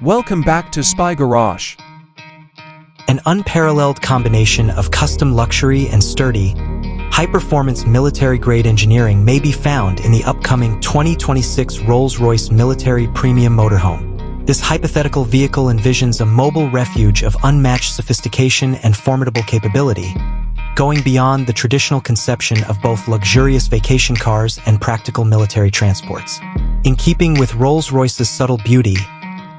Welcome back to Spy Garage. An unparalleled combination of custom luxury and sturdy, high-performance military-grade engineering may be found in the upcoming 2026 Rolls-Royce Military Premium Motorhome. This hypothetical vehicle envisions a mobile refuge of unmatched sophistication and formidable capability, going beyond the traditional conception of both luxurious vacation cars and practical military transports. In keeping with Rolls-Royce's subtle beauty,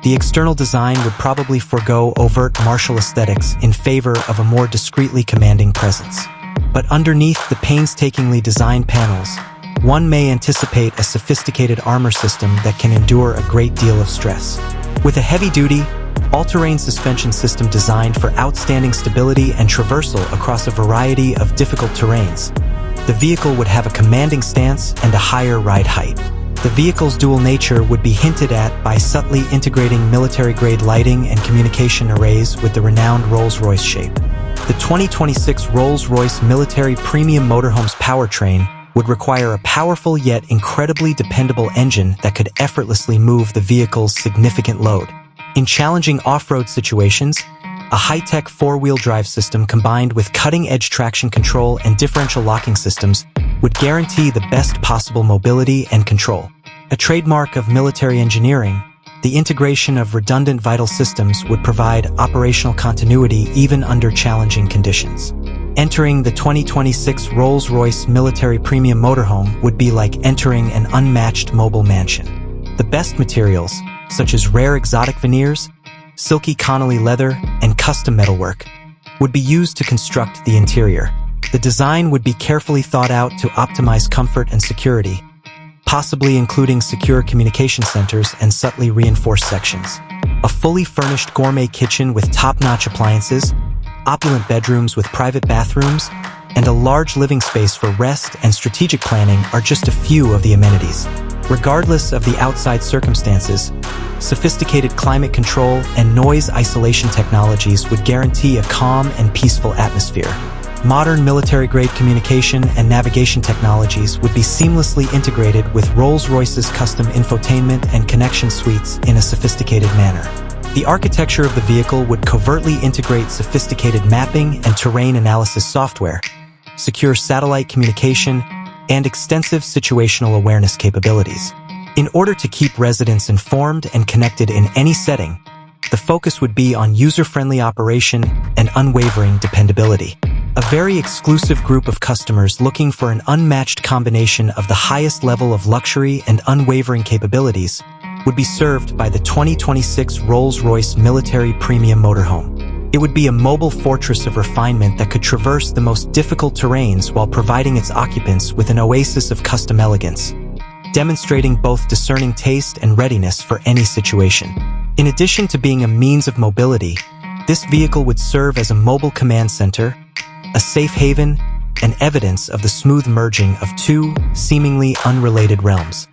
the external design would probably forego overt martial aesthetics in favor of a more discreetly commanding presence. But underneath the painstakingly designed panels, one may anticipate a sophisticated armor system that can endure a great deal of stress. With a heavy-duty, all-terrain suspension system designed for outstanding stability and traversal across a variety of difficult terrains, the vehicle would have a commanding stance and a higher ride height. The vehicle's dual nature would be hinted at by subtly integrating military-grade lighting and communication arrays with the renowned Rolls-Royce shape. The 2026 Rolls-Royce Military Premium Motorhome's powertrain would require a powerful yet incredibly dependable engine that could effortlessly move the vehicle's significant load. In challenging off-road situations, a high-tech four-wheel drive system combined with cutting-edge traction control and differential locking systems would guarantee the best possible mobility and control. A trademark of military engineering, the integration of redundant vital systems would provide operational continuity even under challenging conditions. Entering the 2026 Rolls-Royce Military Premium Motorhome would be like entering an unmatched mobile mansion. The best materials, such as rare exotic veneers, silky Connolly leather, and custom metalwork, would be used to construct the interior. The design would be carefully thought out to optimize comfort and security, possibly including secure communication centers and subtly reinforced sections. A fully furnished gourmet kitchen with top-notch appliances, opulent bedrooms with private bathrooms, and a large living space for rest and strategic planning are just a few of the amenities. Regardless of the outside circumstances, sophisticated climate control and noise isolation technologies would guarantee a calm and peaceful atmosphere. Modern military-grade communication and navigation technologies would be seamlessly integrated with Rolls-Royce's custom infotainment and connection suites in a sophisticated manner. The architecture of the vehicle would covertly integrate sophisticated mapping and terrain analysis software, secure satellite communication, and extensive situational awareness capabilities. In order to keep residents informed and connected in any setting, the focus would be on user-friendly operation and unwavering dependability. A very exclusive group of customers looking for an unmatched combination of the highest level of luxury and unwavering capabilities would be served by the 2026 Rolls-Royce Military Premium Motorhome. It would be a mobile fortress of refinement that could traverse the most difficult terrains while providing its occupants with an oasis of custom elegance, demonstrating both discerning taste and readiness for any situation. In addition to being a means of mobility, this vehicle would serve as a mobile command center, a safe haven, and evidence of the smooth merging of two seemingly unrelated realms.